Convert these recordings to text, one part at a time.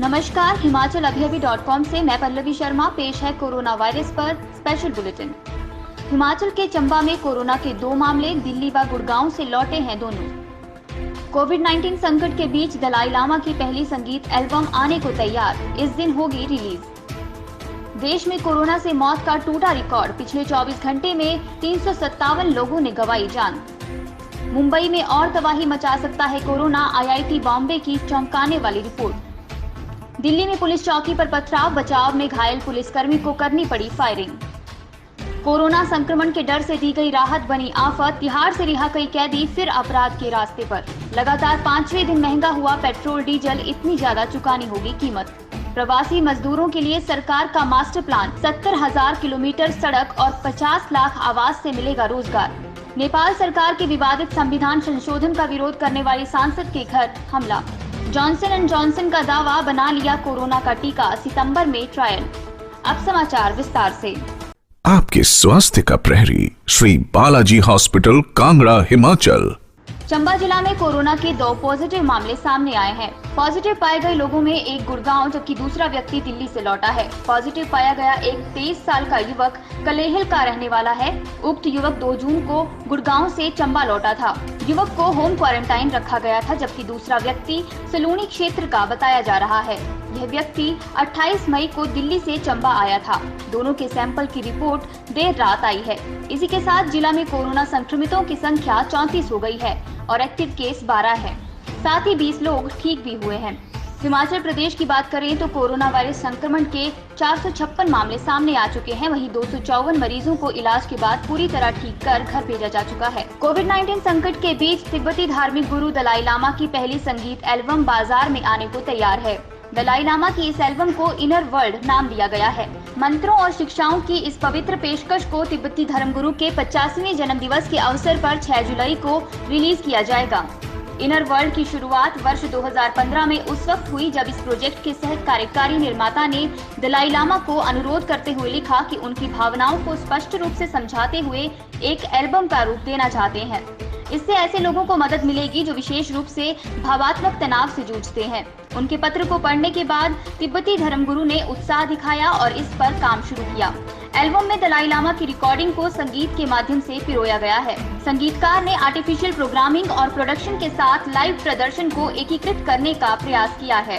नमस्कार, हिमाचल अभी.com से मैं पल्लवी शर्मा। पेश है कोरोना वायरस पर स्पेशल बुलेटिन। हिमाचल के चंबा में कोरोना के 2 मामले, दिल्ली व गुड़गांव से लौटे हैं दोनों। कोविड-19 संकट के बीच दलाई लामा की पहली संगीत एल्बम आने को तैयार, इस दिन होगी रिलीज। देश में कोरोना से मौत का टूटा रिकॉर्ड, पिछले 24 घंटे में 357 लोगों ने गंवाई जान। मुंबई में और तबाही मचा सकता है कोरोना, IIT बॉम्बे की चौंकाने वाली रिपोर्ट। दिल्ली में पुलिस चौकी पर पथराव, बचाव में घायल पुलिसकर्मी को करनी पड़ी फायरिंग। कोरोना संक्रमण के डर से दी गई राहत बनी आफत, तिहाड़ से रिहा कई कैदी फिर अपराध के रास्ते पर। लगातार 5वें दिन महंगा हुआ पेट्रोल डीजल, इतनी ज्यादा चुकानी होगी कीमत। प्रवासी मजदूरों के लिए सरकार का मास्टर प्लान, 70,000 किलोमीटर सड़क और 50 लाख आवास से मिलेगा रोजगार। नेपाल सरकार के विवादित संविधान संशोधन का विरोध करने वाली सांसद के घर हमला। जॉनसन एंड जॉनसन का दावा, बना लिया कोरोना का टीका, सितंबर में ट्रायल। अब समाचार विस्तार से। आपके स्वास्थ्य का प्रहरी, श्री बालाजी हॉस्पिटल, कांगड़ा, हिमाचल। चंबा जिला में कोरोना के 2 पॉजिटिव मामले सामने आए हैं। पॉजिटिव पाए गए लोगों में एक गुड़गांव जबकि दूसरा व्यक्ति दिल्ली से लौटा है। पॉजिटिव पाया गया एक 23 साल का युवक कलेहिल का रहने वाला है। उक्त युवक 2 जून को गुड़गांव से चंबा लौटा था। युवक को होम क्वारंटाइन रखा गया था, जबकि दूसरा व्यक्ति सलूनी क्षेत्र का बताया जा रहा है। यह व्यक्ति 28 मई को दिल्ली से चंबा आया था। दोनों के सैंपल की रिपोर्ट देर रात आई है। इसी के साथ जिला में कोरोना संक्रमितों की संख्या 34 हो गई है और एक्टिव केस 12 है। साथ ही 20 लोग ठीक भी हुए हैं। हिमाचल प्रदेश की बात करें तो कोरोना वायरस संक्रमण के 456 मामले सामने आ चुके हैं। वहीं 254 मरीजों को इलाज के बाद पूरी तरह ठीक कर घर भेजा जा चुका है। कोविड-19 संकट के बीच तिब्बती धार्मिक गुरु दलाई लामा की पहली संगीत एल्बम बाजार में आने को तैयार है। दलाई लामा की इस एल्बम को इनर वर्ल्ड नाम दिया गया है। मंत्रों और शिक्षाओं की इस पवित्र पेशकश को तिब्बती धर्मगुरु के 85वें जन्म दिवस के अवसर पर 6 जुलाई को रिलीज किया जाएगा। इनर वर्ल्ड की शुरुआत वर्ष 2015 में उस वक्त हुई जब इस प्रोजेक्ट के सह कार्यकारी निर्माता ने दलाई लामा को अनुरोध करते हुए लिखा कि उनकी भावनाओं को स्पष्ट रूप से समझाते हुए एक एल्बम का रूप देना चाहते हैं। इससे ऐसे लोगों को मदद मिलेगी जो विशेष रूप से भावात्मक तनाव से जूझते हैं। उनके पत्र को पढ़ने के बाद तिब्बती धर्मगुरु ने उत्साह दिखाया और इस पर काम शुरू किया। एल्बम में दलाई लामा की रिकॉर्डिंग को संगीत के माध्यम से पिरोया गया है। संगीतकार ने आर्टिफिशियल प्रोग्रामिंग और प्रोडक्शन के साथ लाइव प्रदर्शन को एकीकृत करने का प्रयास किया है।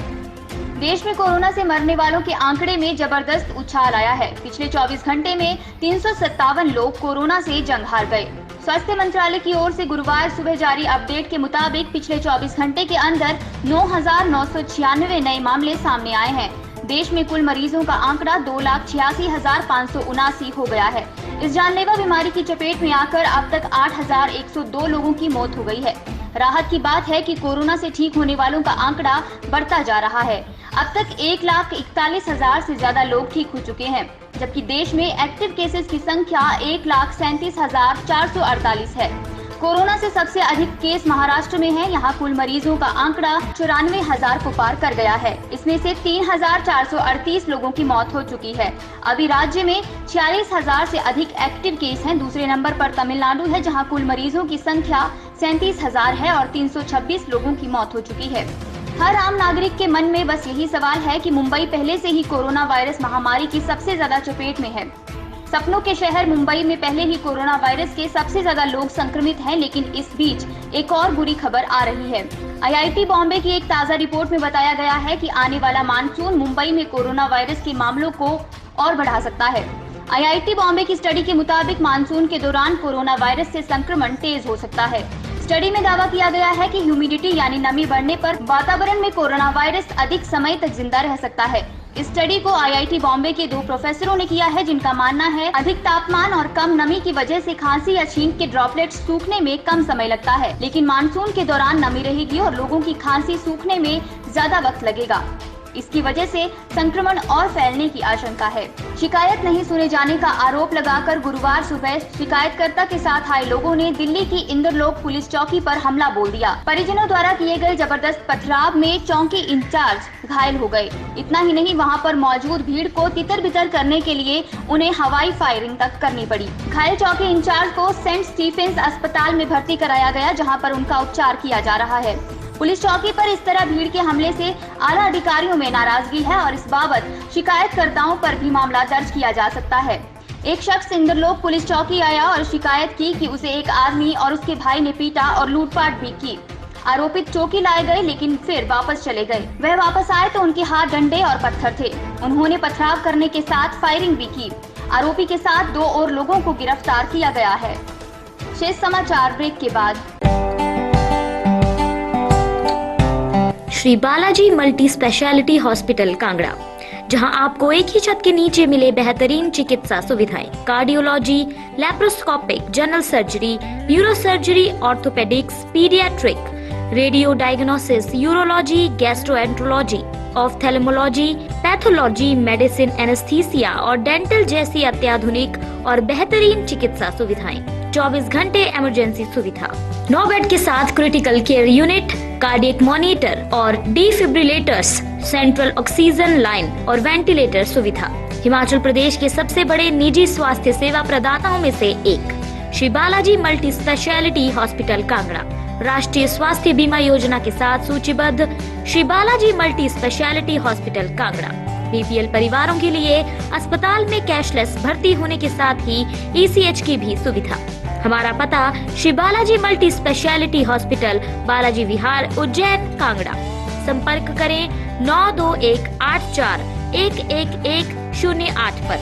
देश में कोरोना से मरने वालों के आंकड़े में जबरदस्त उछाल आया है। पिछले 24 घंटे में 357 लोग कोरोना से जंग हार गए। स्वास्थ्य मंत्रालय की ओर से गुरुवार सुबह जारी अपडेट के मुताबिक पिछले 24 घंटे के अंदर 9,996 नए मामले सामने आए हैं। देश में कुल मरीजों का आंकड़ा 2,86,579 हो गया है। इस जानलेवा बीमारी की चपेट में आकर अब तक 8,102 लोगों की मौत हो गई है। राहत की बात है कि कोरोना से ठीक होने वालों का आंकड़ा बढ़ता जा रहा है। अब तक 1,41,000 से ज्यादा लोग ठीक हो चुके हैं, जबकि देश में एक्टिव केसेस की संख्या 1,37,448 है। कोरोना से सबसे अधिक केस महाराष्ट्र में है। यहाँ कुल मरीजों का आंकड़ा 94,000 को पार कर गया है। इसमें से 3,438 लोगों की मौत हो चुकी है। अभी राज्य में 46,000 से अधिक एक्टिव केस हैं। दूसरे नंबर पर तमिलनाडु है, जहाँ कुल मरीजों की संख्या 37,000 है और 326 लोगों की मौत हो चुकी है। हर आम नागरिक के मन में बस यही सवाल है कि मुंबई पहले से ही कोरोना वायरस महामारी की सबसे ज्यादा चपेट में है। सपनों के शहर मुंबई में पहले ही कोरोना वायरस के सबसे ज्यादा लोग संक्रमित हैं, लेकिन इस बीच एक और बुरी खबर आ रही है। IIT बॉम्बे की एक ताजा रिपोर्ट में बताया गया है कि आने वाला मानसून मुंबई में कोरोना वायरस के मामलों को और बढ़ा सकता है। IIT बॉम्बे की स्टडी के मुताबिक मानसून के दौरान कोरोना वायरस से संक्रमण तेज हो सकता है। स्टडी में दावा किया गया है कि ह्यूमिडिटी यानी नमी बढ़ने पर वातावरण में कोरोना वायरस अधिक समय तक जिंदा रह सकता है। इस स्टडी को IIT बॉम्बे के 2 प्रोफेसरों ने किया है, जिनका मानना है अधिक तापमान और कम नमी की वजह से खांसी या छींक के ड्रॉपलेट्स सूखने में कम समय लगता है, लेकिन मानसून के दौरान नमी रहेगी और लोगों की खांसी सूखने में ज्यादा वक्त लगेगा। इसकी वजह से संक्रमण और फैलने की आशंका है। शिकायत नहीं सुने जाने का आरोप लगाकर गुरुवार सुबह शिकायतकर्ता के साथ आए लोगों ने दिल्ली की इंद्रलोक पुलिस चौकी पर हमला बोल दिया। परिजनों द्वारा किए गए जबरदस्त पथराव में चौकी इंचार्ज घायल हो गए। इतना ही नहीं, वहां पर मौजूद भीड़ को तितर बितर करने के लिए उन्हें हवाई फायरिंग तक करनी पड़ी। घायल चौकी इंचार्ज को सेंट स्टीफेंस अस्पताल में भर्ती कराया गया, जहाँ पर उनका उपचार किया जा रहा है। पुलिस चौकी पर इस तरह भीड़ के हमले से आला अधिकारियों में नाराजगी है और इस बाबत शिकायतकर्ताओं पर भी मामला दर्ज किया जा सकता है। एक शख्स इंद्रलोक पुलिस चौकी आया और शिकायत की कि उसे एक आदमी और उसके भाई ने पीटा और लूटपाट भी की। आरोपित चौकी लाए गए लेकिन फिर वापस चले गए। वह वापस आए तो उनके हाथ डंडे और पत्थर थे। उन्होंने पथराव करने के साथ फायरिंग भी की। आरोपी के साथ 2 और लोगों को गिरफ्तार किया गया है। शेष समाचार ब्रेक के बाद। Shri Balaji multi speciality hospital Kangra, जहां आपको एक ही छत के नीचे मिले बेहतरीन चिकित्सा सुविधाएं, cardiology, laparoscopic, general surgery, neuro surgery, orthopaedics, paediatric, radio diagnosis, urology, gastroenterology, ophthalmology, pathology, medicine, anaesthesia और डेंटल जैसी अत्याधुनिक और बेहतरीन चिकित्सा सुविधाएं, 24 घंटे इमरजेंसी सुविधा, 9 बेड के साथ critical care unit, cardiac monitor और डिफिब्रिलेटर्स, सेंट्रल ऑक्सीजन लाइन और वेंटिलेटर सुविधा। हिमाचल प्रदेश के सबसे बड़े निजी स्वास्थ्य सेवा प्रदाताओं में से एक Shri Balaji multi speciality hospital Kangra राष्ट्रीय स्वास्थ्य बीमा योजना के साथ सूचीबद्ध Shri Balaji multi speciality hospital Kangra BPL परिवारों के लिए अस्पताल में कैशलेस भर्ती होने के साथ ही ईसीएच की भी सुविधा। हमारा पता Shri Balaji multi speciality hospital, Balaji Vihar, Ujjain, Kangra. संपर्क करें 9218411108 पर।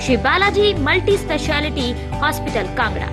Shri Balaji multi speciality hospital Kangra.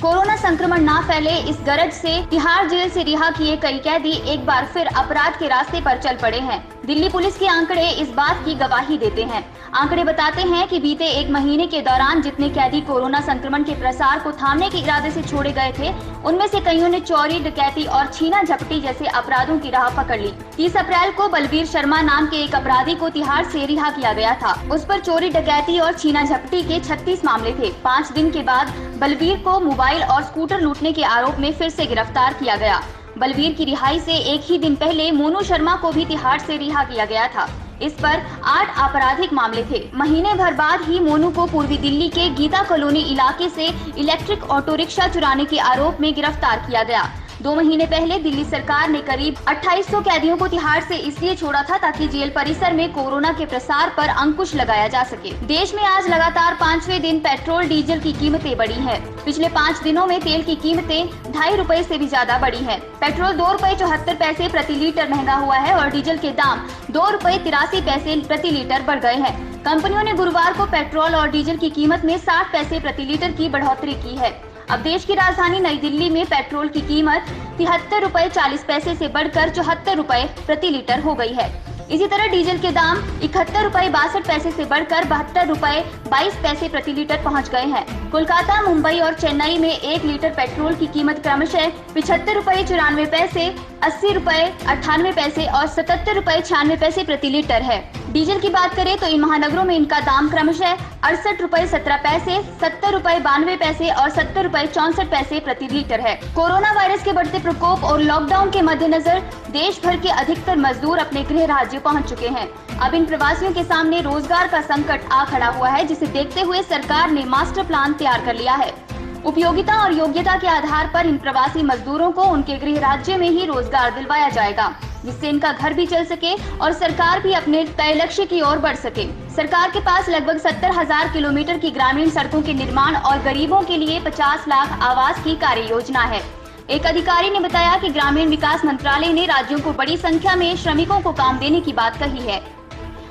Corona संक्रमण ना फैले इस गरज से तिहाड़ जेल से रिहा किए कई कैदी एक बार फिर अपराध के रास्ते पर चल पड़े हैं। दिल्ली पुलिस के आंकड़े इस बात की गवाही देते हैं। आंकड़े बताते हैं कि बीते 1 महीने के दौरान जितने कैदी कोरोना संक्रमण के प्रसार को थामने के इरादे से छोड़े गए थे, उनमें से कईयों ने चोरी, डकैती और छीना झपटी जैसे अपराधों की राह पकड़ ली। 30 अप्रैल को बलबीर शर्मा नाम के एक अपराधी को तिहाड़ से रिहा किया गया था। उस पर चोरी, डकैती और छीना झपटी के 36 मामले थे। 5 दिन के बाद बलबीर को मोबाइल और स्कूटर लूटने के आरोप में फिर से गिरफ्तार किया गया। बलबीर की रिहाई से एक ही दिन पहले मोनू शर्मा को भी तिहाड़ से रिहा किया गया था। इस पर 8 आपराधिक मामले थे। महीने भर बाद ही मोनू को पूर्वी दिल्ली के गीता कॉलोनी इलाके से इलेक्ट्रिक ऑटो रिक्शा चुराने के आरोप में गिरफ्तार किया गया। 2 महीने पहले दिल्ली सरकार ने करीब 2800 कैदियों को तिहाड़ से इसलिए छोड़ा था ताकि जेल परिसर में कोरोना के प्रसार पर अंकुश लगाया जा सके। देश में आज लगातार 5वें दिन पेट्रोल डीजल की कीमतें बढ़ी हैं। पिछले 5 दिनों में तेल की कीमतें 2.5 रुपए से भी ज्यादा बढ़ी हैं। पेट्रोल 2 रुपए 74 पैसे प्रति लीटर महंगा हुआ है और डीजल के दाम 2 रुपए 83 पैसे प्रति लीटर बढ़ गए हैं। कंपनियों ने गुरुवार को पेट्रोल और डीजल की कीमत में 60 पैसे प्रति लीटर की बढ़ोतरी की है। अब देश की राजधानी नई दिल्ली में पेट्रोल की कीमत 73 रुपए 40 पैसे से बढ़कर 74 रुपए प्रति लीटर हो गई है। इसी तरह डीजल के दाम 71 रुपए 62 पैसे से बढ़कर 72 रुपए 22 पैसे प्रति लीटर पहुंच गए हैं। कोलकाता, मुंबई और चेन्नई में 1 लीटर पेट्रोल की कीमत क्रमशः 75 रुपए 94 पैसे, 80 रुपए 98 पैसे और 77 रुपए 96 पैसे प्रति लीटर है। डीजल की बात करें तो इन महानगरों में इनका दाम क्रमशः 68 रुपए 17 पैसे, 70 रुपए 92 पैसे और 70 रुपए 64 पैसे प्रति लीटर है। कोरोना वायरस के बढ़ते प्रकोप और लॉकडाउन के मद्देनजर देश भर के अधिकतर मजदूर अपने गृह राज्य पहुंच चुके हैं। अब इन प्रवासियों के सामने रोजगार का संकट आ खड़ा हुआ है, जिसे देखते हुए सरकार ने मास्टर प्लान तैयार कर लिया है। उपयोगिता और योग्यता के आधार पर इन प्रवासी मजदूरों को उनके गृह राज्य में ही रोजगार दिलवाया जाएगा, जिससे इनका घर भी चल सके और सरकार भी अपने तय लक्ष्य की ओर बढ़ सके। सरकार के पास लगभग 70,000 किलोमीटर की ग्रामीण सड़कों के निर्माण और गरीबों के लिए 50 लाख आवास की कार्य योजना है। एक अधिकारी ने बताया कि ग्रामीण विकास मंत्रालय ने राज्यों को बड़ी संख्या में श्रमिकों को काम देने की बात कही है।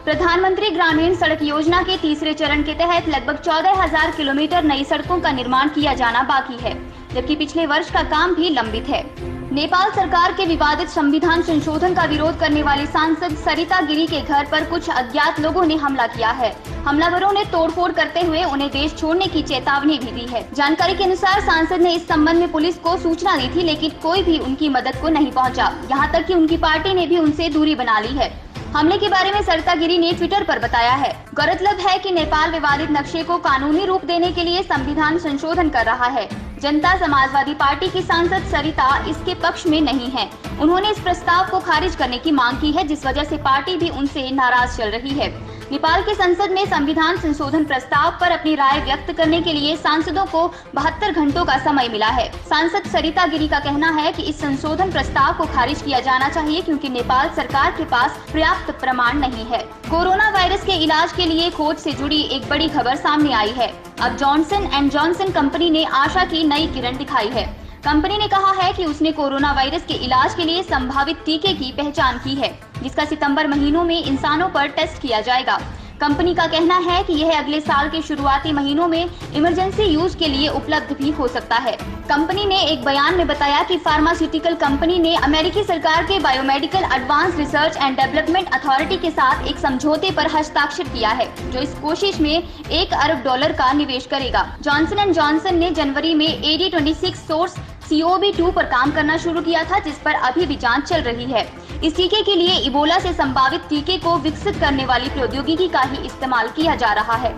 प्रधानमंत्री ग्रामीण सड़क योजना के तीसरे चरण के तहत लगभग 14,000 किलोमीटर नई सड़कों का निर्माण किया जाना बाकी है, जबकि पिछले वर्ष का काम भी लंबित है। नेपाल सरकार के विवादित संविधान संशोधन का विरोध करने वाली सांसद सरिता गिरी के घर पर कुछ अज्ञात लोगों ने हमला किया है। हमलावरों ने तोड़फोड़ करते हुए उन्हें देश छोड़ने की चेतावनी भी दी है। जानकारी के अनुसार सांसद ने इस संबंध में पुलिस को सूचना दी थी, लेकिन कोई भी उनकी मदद को नहीं पहुंचा। यहां तक कि उनकी पार्टी ने भी उनसे दूरी बना ली है। हमले के बारे में सरिता गिरी ने ट्विटर पर बताया है। गौरतलब है कि नेपाल विवादित नक्शे को कानूनी रूप देने के लिए संविधान संशोधन कर रहा है। जनता समाजवादी पार्टी की सांसद सरिता इसके पक्ष में नहीं है। उन्होंने इस प्रस्ताव को खारिज करने की मांग की है, जिस वजह से पार्टी भी उनसे नाराज चल रही है। नेपाल के संसद में संविधान संशोधन प्रस्ताव पर अपनी राय व्यक्त करने के लिए सांसदों को 72 घंटों का समय मिला है। सांसद सरिता गिरी का कहना है कि इस संशोधन प्रस्ताव को खारिज किया जाना चाहिए क्योंकि नेपाल सरकार के पास पर्याप्त प्रमाण नहीं है। कोरोना वायरस के इलाज के लिए खोज से जुड़ी एक बड़ी खबर सामने आई है। अब जॉनसन एंड जॉनसन कंपनी ने आशा की नई किरण दिखाई है। कंपनी ने कहा है कि उसने कोरोना वायरस के इलाज के लिए संभावित टीके की पहचान की है, जिसका सितंबर महीनों में इंसानों पर टेस्ट किया जाएगा। कंपनी का कहना है कि यह अगले साल के शुरुआती महीनों में इमरजेंसी यूज के लिए उपलब्ध भी हो सकता है। कंपनी ने एक बयान में बताया कि फार्मास्यूटिकल कंपनी ने अमेरिकी सरकार के biomedical advance research and development authority के साथ एक समझौते पर हस्ताक्षर किया है, जो इस कोशिश में $1 अरब का निवेश करेगा। जॉनसन एंड जॉनसन ने जनवरी में AD26 सोर्स COV2 पर काम करना शुरू किया था, जिस पर अभी भी जांच चल रही है। इस टीके के लिए इबोला से संभावित टीके को विकसित करने वाली प्रौद्योगिकी का ही इस्तेमाल किया जा रहा है।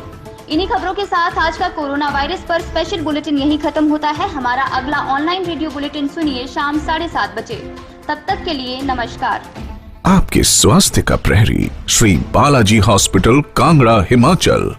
इन्हीं खबरों के साथ आज का कोरोना वायरस पर स्पेशल बुलेटिन यहीं खत्म होता है। हमारा अगला ऑनलाइन रेडियो बुलेटिन सुनिए शाम 7:30 बजे। तब तक के लिए नमस्कार। आपके स्वास्थ्य का प्रहरी श्री बालाजी हॉस्पिटल, कांगड़ा, हिमाचल।